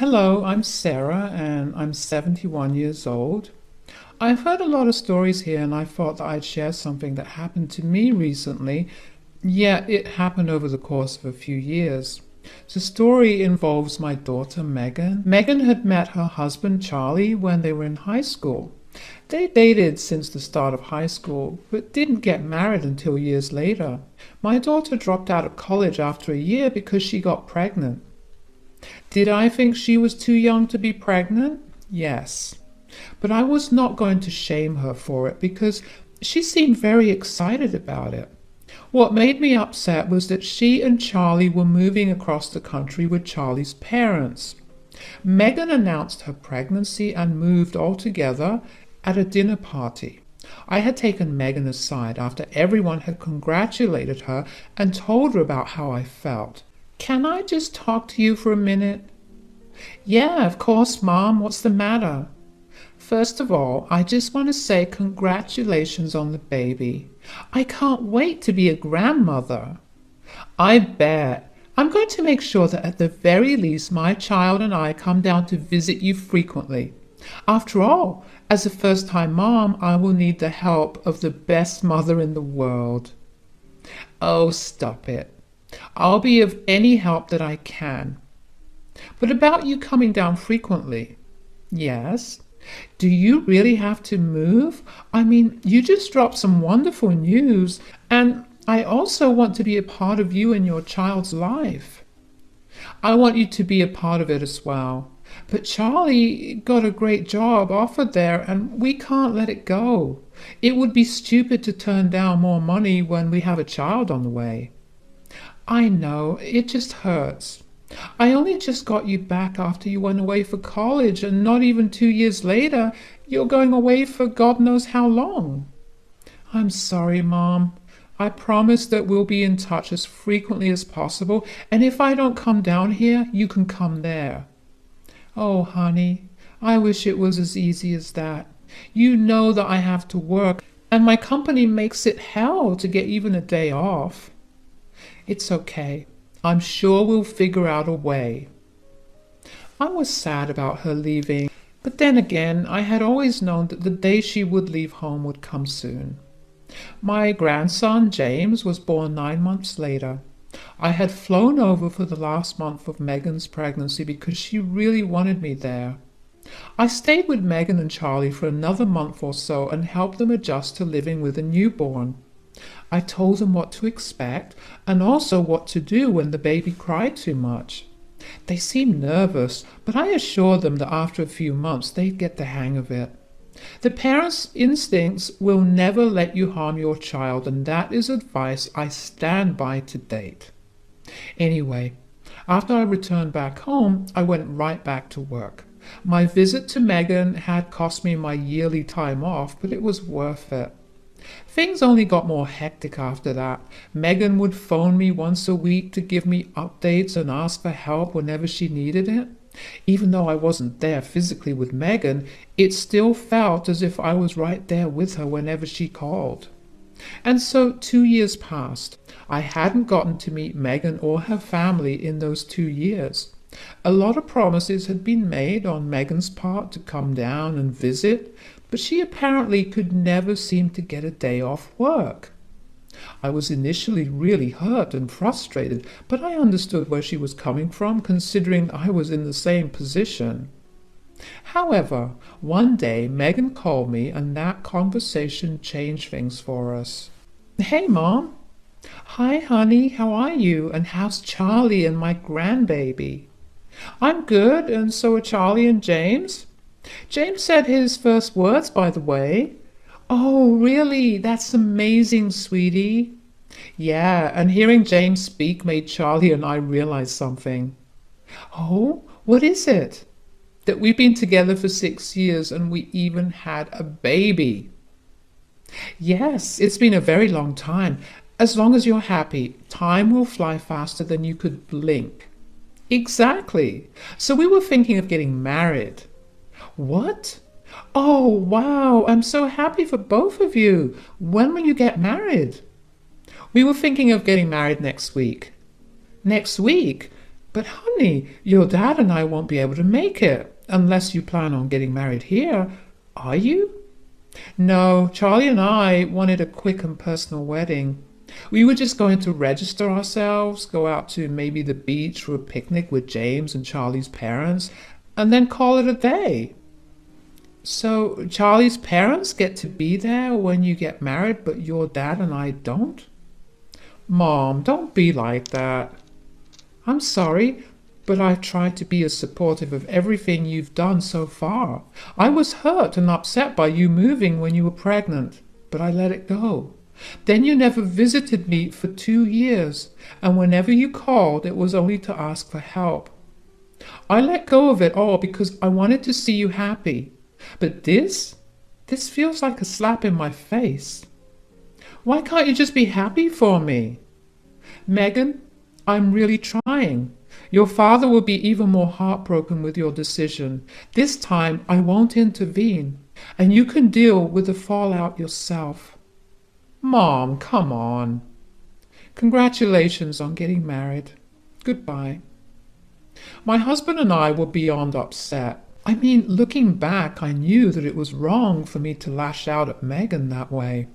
Hello, I'm Sarah and I'm 71 years old. I've heard a lot of stories here and I thought that I'd share something that happened to me recently. Yeah, it happened over the course of a few years. The story involves my daughter Megan. Megan had met her husband Charlie when they were in high school. They dated since the start of high school, but didn't get married until years later. My daughter dropped out of college after a year because she got pregnant. Did I think she was too young to be pregnant? Yes. But I was not going to shame her for it because she seemed very excited about it. What made me upset was that she and Charlie were moving across the country with Charlie's parents. Megan announced her pregnancy and moved all together at a dinner party. I had taken Megan aside after everyone had congratulated her and told her about how I felt. Can I just talk to you for a minute? Yeah, of course, Mom. What's the matter? First of all, I just want to say congratulations on the baby. I can't wait to be a grandmother. I bet. I'm going to make sure that at the very least my child and I come down to visit you frequently. After all, as a first-time mom, I will need the help of the best mother in the world. Oh, stop it. I'll be of any help that I can. But about you coming down frequently. Yes. Do you really have to move? I mean, you just dropped some wonderful news, and I also want to be a part of you and your child's life. I want you to be a part of it as well. But Charlie got a great job offered there, and we can't let it go. It would be stupid to turn down more money when we have a child on the way. I know, it just hurts. I only just got you back after you went away for college, and not even 2 years later, you're going away for God knows how long. I'm sorry, Mom. I promise that we'll be in touch as frequently as possible, and if I don't come down here, you can come there. Oh, honey, I wish it was as easy as that. You know that I have to work, and my company makes it hell to get even a day off. It's okay. I'm sure we'll figure out a way. I was sad about her leaving, but then again, I had always known that the day she would leave home would come soon. My grandson, James, was born 9 months later. I had flown over for the last month of Megan's pregnancy because she really wanted me there. I stayed with Megan and Charlie for another month or so and helped them adjust to living with a newborn. I told them what to expect and also what to do when the baby cried too much. They seemed nervous, but I assured them that after a few months they'd get the hang of it. The parents' instincts will never let you harm your child, and that is advice I stand by to date. Anyway, after I returned back home, I went right back to work. My visit to Megan had cost me my yearly time off, but it was worth it. Things only got more hectic after that. Megan would phone me once a week to give me updates and ask for help whenever she needed it. Even though I wasn't there physically with Megan, it still felt as if I was right there with her whenever she called. And so 2 years passed. I hadn't gotten to meet Megan or her family in those 2 years. A lot of promises had been made on Megan's part to come down and visit, but she apparently could never seem to get a day off work. I was initially really hurt and frustrated, but I understood where she was coming from, considering I was in the same position. However, one day Megan called me, and that conversation changed things for us. Hey, Mom. Hi, honey. How are you? And how's Charlie and my grandbaby? I'm good, and so are Charlie and James. James said his first words, by the way. Oh, really? That's amazing, sweetie. Yeah, and hearing James speak made Charlie and I realize something. Oh, what is it? That we've been together for 6 years and we even had a baby. Yes, it's been a very long time. As long as you're happy, time will fly faster than you could blink. Exactly. So we were thinking of getting married. What? Oh, wow, I'm so happy for both of you. When will you get married? We were thinking of getting married next week. Next week? But honey, your dad and I won't be able to make it unless you plan on getting married here. Are you? No, Charlie and I wanted a quick and personal wedding. We were just going to register ourselves, go out to maybe the beach for a picnic with James and Charlie's parents, and then call it a day. So Charlie's parents get to be there when you get married, but your dad and I don't? Mom, don't be like that. I'm sorry, but I've tried to be as supportive of everything you've done so far. I was hurt and upset by you moving when you were pregnant, but I let it go. Then you never visited me for 2 years, and whenever you called, it was only to ask for help. I let go of it all because I wanted to see you happy. But this feels like a slap in my face. Why can't you just be happy for me? Megan, I'm really trying. Your father will be even more heartbroken with your decision. This time I won't intervene, and you can deal with the fallout yourself. Mom, come on. Congratulations on getting married. Goodbye. My husband and I were beyond upset. I mean, looking back, I knew that it was wrong for me to lash out at Megan that way.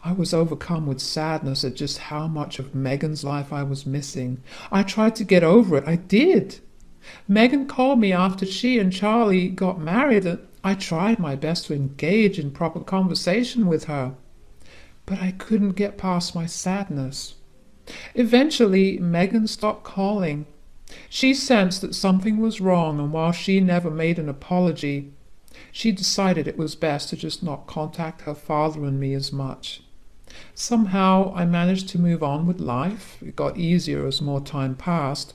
I was overcome with sadness at just how much of Megan's life I was missing. I tried to get over it. I did. Megan called me after she and Charlie got married, and I tried my best to engage in proper conversation with her. But I couldn't get past my sadness. Eventually, Megan stopped calling. She sensed that something was wrong, and while she never made an apology, she decided it was best to just not contact her father and me as much. Somehow I managed to move on with life. It got easier as more time passed.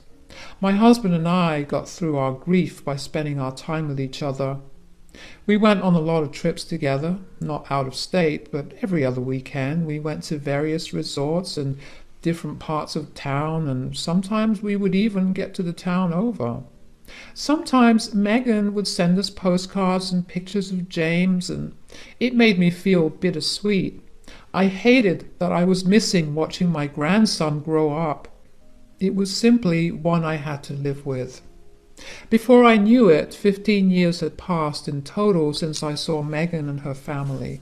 My husband and I got through our grief by spending our time with each other. We went on a lot of trips together, not out of state, but every other weekend. We went to various resorts and different parts of town, and sometimes we would even get to the town over. Sometimes Megan would send us postcards and pictures of James, and it made me feel bittersweet. I hated that I was missing watching my grandson grow up. It was simply one I had to live with. Before I knew it, 15 years had passed in total since I saw Megan and her family.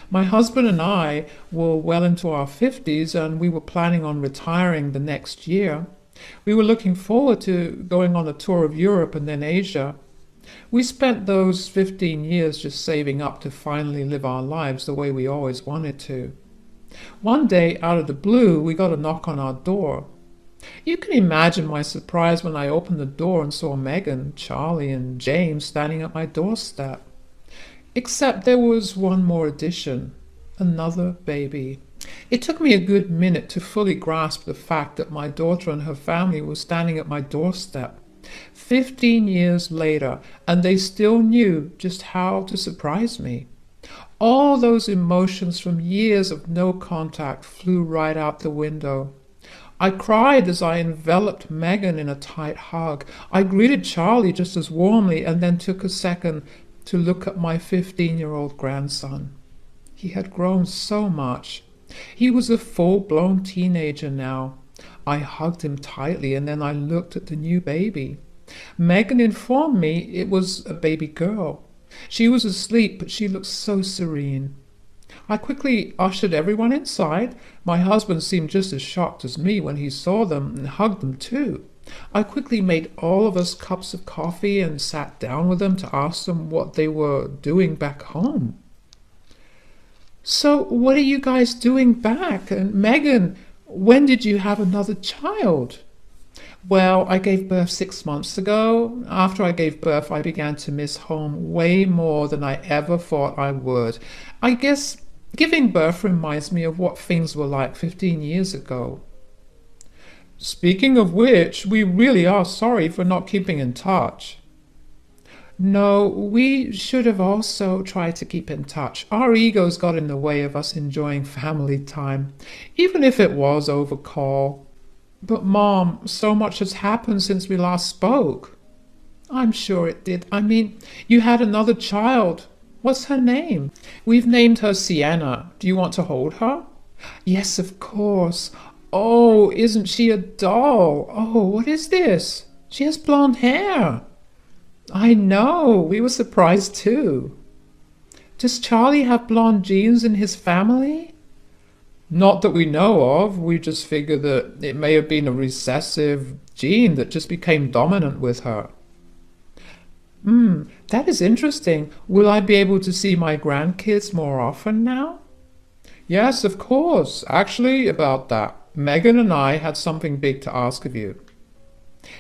My husband and I were well into our 50s, and we were planning on retiring the next year. We were looking forward to going on a tour of Europe and then Asia. We spent those 15 years just saving up to finally live our lives the way we always wanted to. One day, out of the blue, we got a knock on our door. You can imagine my surprise when I opened the door and saw Megan, Charlie, and James standing at my doorstep. Except there was one more addition, another baby. It took me a good minute to fully grasp the fact that my daughter and her family were standing at my doorstep. 15 years later, and they still knew just how to surprise me. All those emotions from years of no contact flew right out the window. I cried as I enveloped Megan in a tight hug. I greeted Charlie just as warmly and then took a second to look at my 15-year-old grandson. He had grown so much. He was a full-blown teenager now. I hugged him tightly, and then I looked at the new baby. Megan informed me it was a baby girl. She was asleep, but she looked so serene. I quickly ushered everyone inside. My husband seemed just as shocked as me when he saw them and hugged them too. I quickly made all of us cups of coffee and sat down with them to ask them what they were doing back home. So what are you guys doing back? And Megan, when did you have another child? Well, I gave birth 6 months ago. After I gave birth, I began to miss home way more than I ever thought I would. I guess giving birth reminds me of what things were like 15 years ago. Speaking of which, we really are sorry for not keeping in touch. No, we should have also tried to keep in touch. Our egos got in the way of us enjoying family time, even if it was over call. But Mom, so much has happened since we last spoke. I'm sure it did. I mean, you had another child. What's her name? We've named her Sienna. Do you want to hold her? Yes, of course. Oh, isn't she a doll? Oh, what is this? She has blonde hair. I know, we were surprised too. Does Charlie have blonde genes in his family? Not that we know of. We just figured that it may have been a recessive gene that just became dominant with her. That is interesting. Will I be able to see my grandkids more often now? Yes, of course. Actually, about that. Megan and I had something big to ask of you.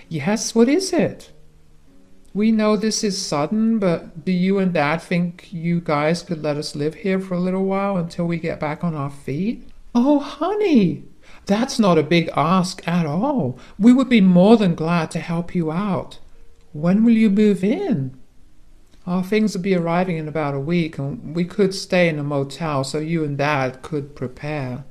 Yes, what is it? We know this is sudden, but do you and Dad think you guys could let us live here for a little while until we get back on our feet? Oh, honey, that's not a big ask at all. We would be more than glad to help you out. When will you move in? Our things will be arriving in about a week, and we could stay in a motel so you and Dad could prepare.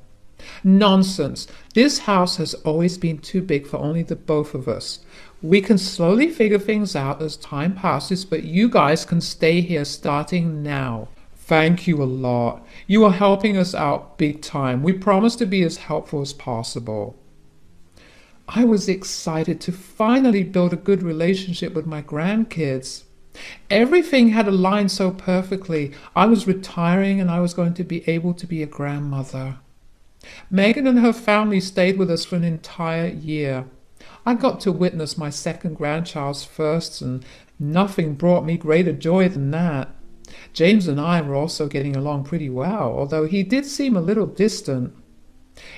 Nonsense. This house has always been too big for only the both of us. We can slowly figure things out as time passes, but you guys can stay here starting now. Thank you a lot. You are helping us out big time. We promise to be as helpful as possible. I was excited to finally build a good relationship with my grandkids. Everything had aligned so perfectly. I was retiring and I was going to be able to be a grandmother. Megan and her family stayed with us for an entire year. I got to witness my second grandchild's first, and nothing brought me greater joy than that. James and I were also getting along pretty well, although he did seem a little distant.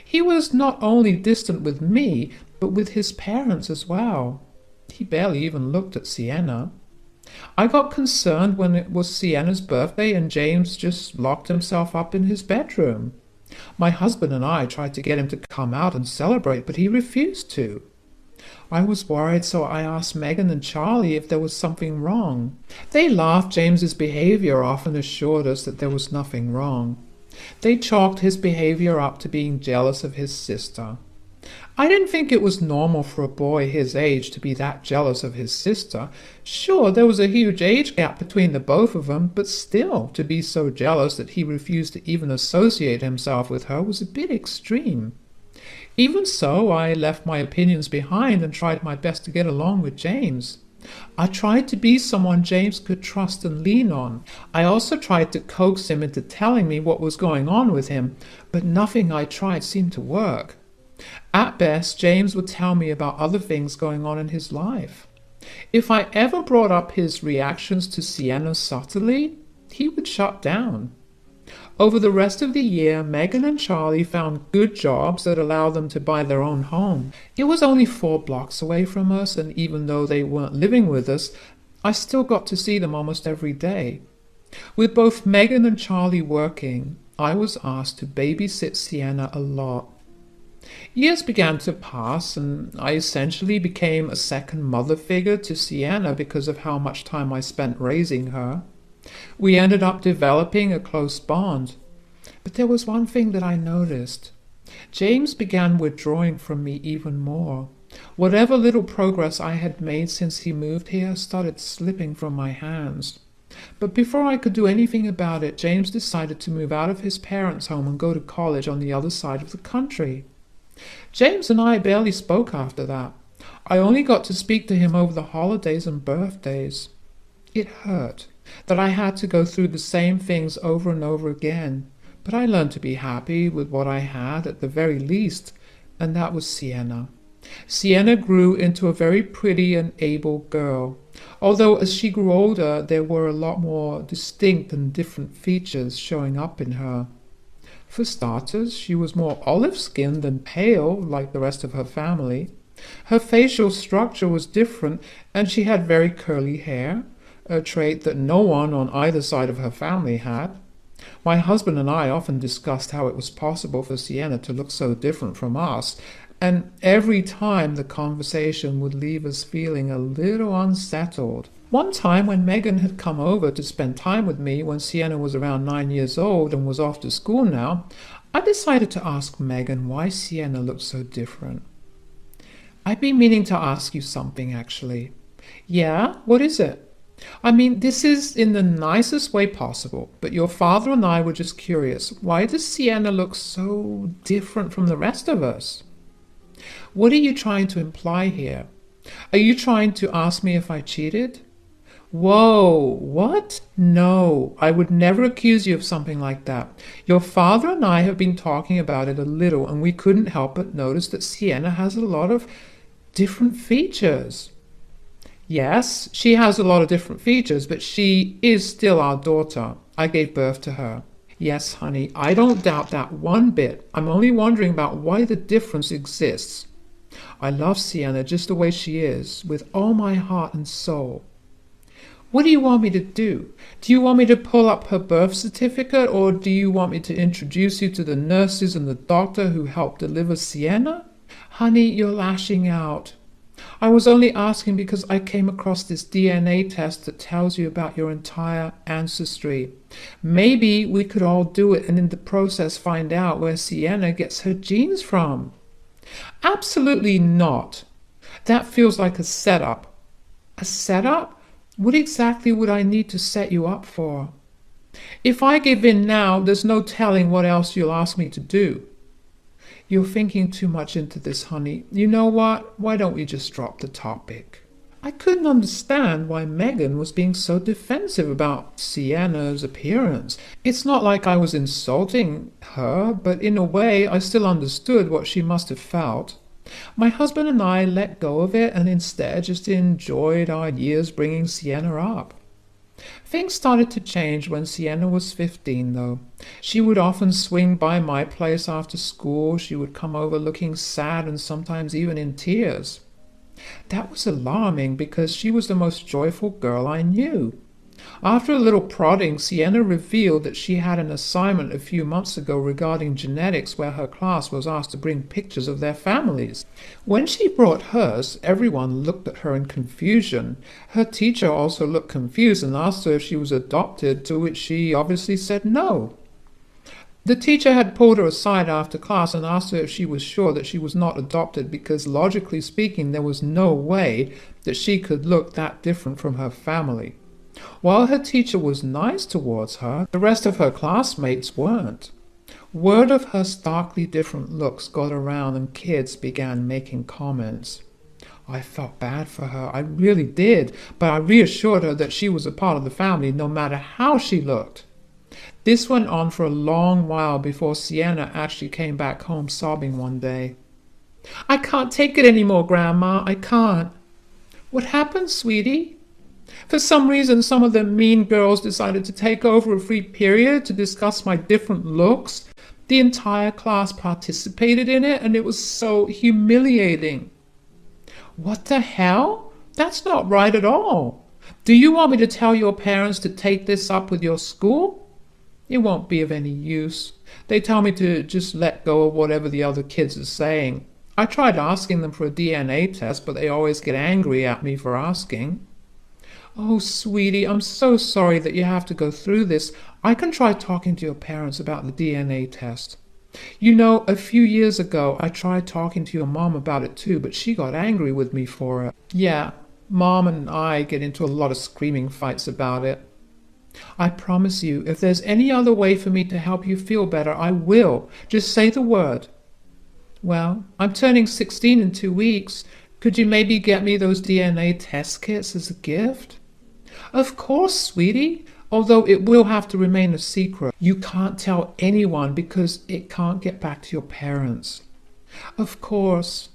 He was not only distant with me, but with his parents as well. He barely even looked at Sienna. I got concerned when it was Sienna's birthday and James just locked himself up in his bedroom. My husband and I tried to get him to come out and celebrate, but he refused to. I was worried, so I asked Megan and Charlie if there was something wrong. They laughed James's behavior off and assured us that there was nothing wrong. They chalked his behavior up to being jealous of his sister. I didn't think it was normal for a boy his age to be that jealous of his sister. Sure, there was a huge age gap between the both of them, but still, to be so jealous that he refused to even associate himself with her was a bit extreme. Even so, I left my opinions behind and tried my best to get along with James. I tried to be someone James could trust and lean on. I also tried to coax him into telling me what was going on with him, but nothing I tried seemed to work. At best, James would tell me about other things going on in his life. If I ever brought up his reactions to Sienna subtly, he would shut down. Over the rest of the year, Megan and Charlie found good jobs that allowed them to buy their own home. It was only 4 blocks away from us, and even though they weren't living with us, I still got to see them almost every day. With both Megan and Charlie working, I was asked to babysit Sienna a lot. Years began to pass, and I essentially became a second mother figure to Sienna because of how much time I spent raising her. We ended up developing a close bond. But there was one thing that I noticed. James began withdrawing from me even more. Whatever little progress I had made since he moved here started slipping from my hands. But before I could do anything about it, James decided to move out of his parents' home and go to college on the other side of the country. James and I barely spoke after that. I only got to speak to him over the holidays and birthdays. It hurt that I had to go through the same things over and over again, but I learned to be happy with what I had at the very least, and that was Sienna. Sienna grew into a very pretty and able girl, although as she grew older there were a lot more distinct and different features showing up in her. For starters, she was more olive-skinned than pale like the rest of her family. Her facial structure was different, and she had very curly hair, a trait that no one on either side of her family had. My husband and I often discussed how it was possible for Sienna to look so different from us, and every time the conversation would leave us feeling a little unsettled. One time when Megan had come over to spend time with me when Sienna was around 9 years old and was off to school now, I decided to ask Megan why Sienna looked so different. I've been meaning to ask you something, actually. Yeah? What is it? I mean, this is in the nicest way possible, but your father and I were just curious. Why does Sienna look so different from the rest of us? What are you trying to imply here? Are you trying to ask me if I cheated? Whoa, what? No, I would never accuse you of something like that. Your father and I have been talking about it a little, and we couldn't help but notice that Sienna has a lot of different features. Yes, she has a lot of different features, but she is still our daughter. I gave birth to her. Yes, honey, I don't doubt that one bit. I'm only wondering about why the difference exists. I love Sienna just the way she is, with all my heart and soul. What do you want me to do? Do you want me to pull up her birth certificate, or do you want me to introduce you to the nurses and the doctor who helped deliver Sienna? Honey, you're lashing out. I was only asking because I came across this DNA test that tells you about your entire ancestry. Maybe we could all do it and in the process find out where Sienna gets her genes from. Absolutely not. That feels like a setup. A setup? What exactly would I need to set you up for? If I give in now, there's no telling what else you'll ask me to do. You're thinking too much into this, honey. You know what? Why don't we just drop the topic? I couldn't understand why Megan was being so defensive about Sienna's appearance. It's not like I was insulting her, but in a way I still understood what she must have felt. My husband and I let go of it and instead just enjoyed our years bringing Sienna up. Things started to change when Sienna was 15, though. She would often swing by my place after school. She would come over looking sad and sometimes even in tears. That was alarming because she was the most joyful girl I knew. After a little prodding, Sienna revealed that she had an assignment a few months ago regarding genetics where her class was asked to bring pictures of their families. When she brought hers, everyone looked at her in confusion. Her teacher also looked confused and asked her if she was adopted, to which she obviously said no. The teacher had pulled her aside after class and asked her if she was sure that she was not adopted because, logically speaking, there was no way that she could look that different from her family. While her teacher was nice towards her, the rest of her classmates weren't. Word of her starkly different looks got around and kids began making comments. I felt bad for her, I really did, but I reassured her that she was a part of the family no matter how she looked. This went on for a long while before Sienna actually came back home sobbing one day. I can't take it anymore, Grandma, I can't. What happened, sweetie? For some reason, some of the mean girls decided to take over a free period to discuss my different looks. The entire class participated in it, and it was so humiliating. What the hell? That's not right at all. Do you want me to tell your parents to take this up with your school? It won't be of any use. They tell me to just let go of whatever the other kids are saying. I tried asking them for a DNA test, but they always get angry at me for asking. Oh, sweetie, I'm so sorry that you have to go through this. I can try talking to your parents about the DNA test. You know, a few years ago, I tried talking to your mom about it too, but she got angry with me for it. Yeah, Mom and I get into a lot of screaming fights about it. I promise you, if there's any other way for me to help you feel better, I will. Just say the word. Well, I'm turning 16 in 2 weeks. Could you maybe get me those DNA test kits as a gift? Of course, sweetie, although it will have to remain a secret. You can't tell anyone because it can't get back to your parents. Of course.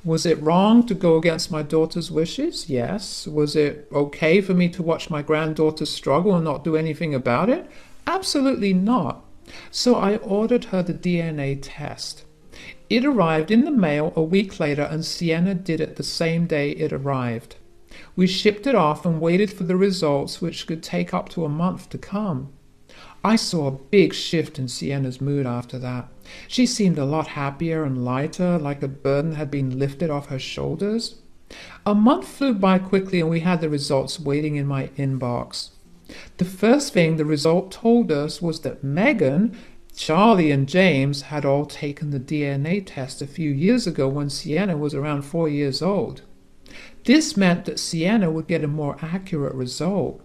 Was it wrong to go against my daughter's wishes? Yes. Was it okay for me to watch my granddaughter struggle and not do anything about it? Absolutely not. So I ordered her the DNA test. It arrived in the mail a week later, and Sienna did it the same day it arrived. We shipped it off and waited for the results, which could take up to a month to come. I saw a big shift in Sienna's mood after that. She seemed a lot happier and lighter, like a burden had been lifted off her shoulders. A month flew by quickly and we had the results waiting in my inbox. The first thing the result told us was that Megan, Charlie and James had all taken the DNA test a few years ago when Sienna was around 4 years old. This meant that Sienna would get a more accurate result.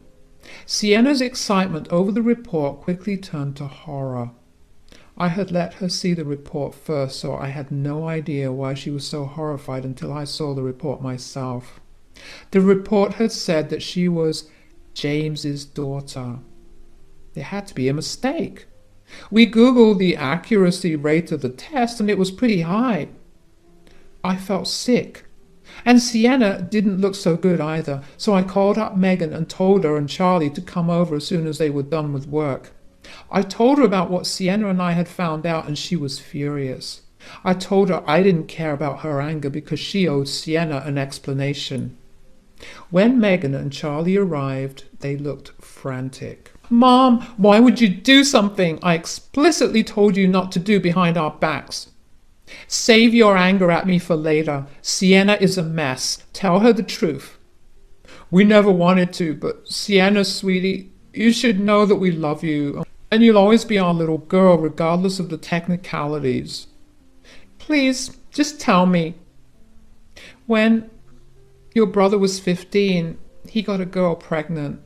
Sienna's excitement over the report quickly turned to horror. I had let her see the report first, so I had no idea why she was so horrified until I saw the report myself. The report had said that she was James's daughter. There had to be a mistake. We Googled the accuracy rate of the test and it was pretty high. I felt sick. And Sienna didn't look so good either, so I called up Megan and told her and Charlie to come over as soon as they were done with work. I told her about what Sienna and I had found out, and she was furious. I told her I didn't care about her anger because she owed Sienna an explanation. When Megan and Charlie arrived, they looked frantic. "Mom, why would you do something I explicitly told you not to do behind our backs? Save your anger at me for later. Sienna is a mess. Tell her the truth." "We never wanted to, but Sienna, sweetie, you should know that we love you, and you'll always be our little girl regardless of the technicalities. Please, just tell me." "When your brother was 15, he got a girl pregnant.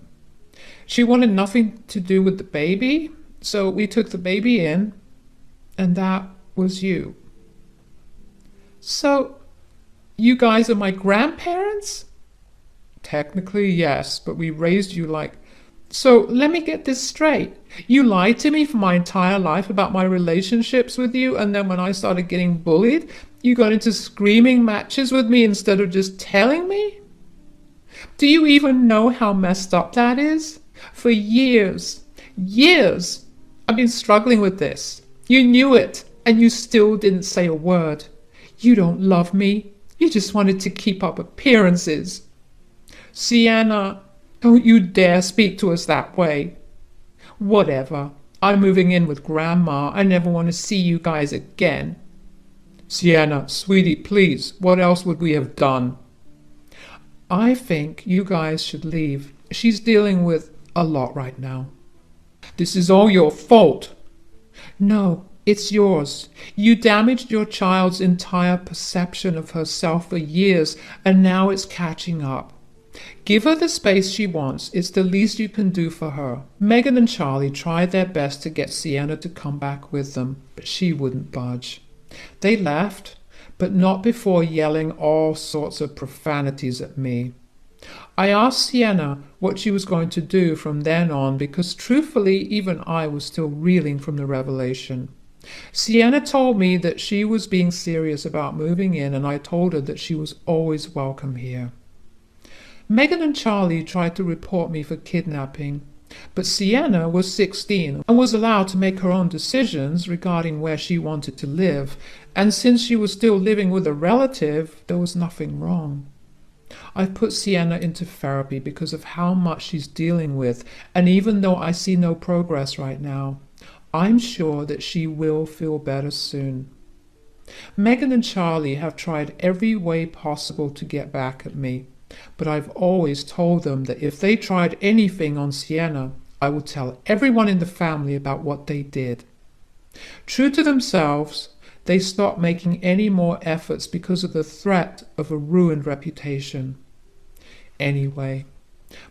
She wanted nothing to do with the baby, so we took the baby in, and that was you." "So, you guys are my grandparents?" "Technically, yes, but we raised you like..." "So, let me get this straight. You lied to me for my entire life about my relationships with you, and then when I started getting bullied, you got into screaming matches with me instead of just telling me? Do you even know how messed up that is? For years, I've been struggling with this. You knew it, and you still didn't say a word. You don't love me. You just wanted to keep up appearances. Sienna, don't you dare speak to us that way. Whatever. I'm moving in with Grandma. I never want to see you guys again." "Sienna, sweetie, please, what else would we have done?" "I think you guys should leave. She's dealing with a lot right now." "This is all your fault." "No, it's yours. You damaged your child's entire perception of herself for years, and now it's catching up. Give her the space she wants. It's the least you can do for her." Megan and Charlie tried their best to get Sienna to come back with them, but she wouldn't budge. They left, but not before yelling all sorts of profanities at me. I asked Sienna what she was going to do from then on because truthfully even I was still reeling from the revelation. Sienna told me that she was being serious about moving in, and I told her that she was always welcome here. Megan and Charlie tried to report me for kidnapping, but Sienna was 16 and was allowed to make her own decisions regarding where she wanted to live, and since she was still living with a relative, there was nothing wrong. I've put Sienna into therapy because of how much she's dealing with, and even though I see no progress right now, I'm sure that she will feel better soon. Megan and Charlie have tried every way possible to get back at me, but I've always told them that if they tried anything on Sienna, I would tell everyone in the family about what they did. True to themselves, they stopped making any more efforts because of the threat of a ruined reputation. Anyway,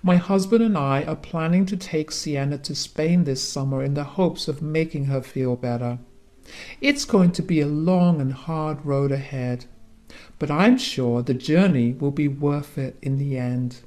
my husband and I are planning to take Sienna to Spain this summer in the hopes of making her feel better. It's going to be a long and hard road ahead, but I'm sure the journey will be worth it in the end.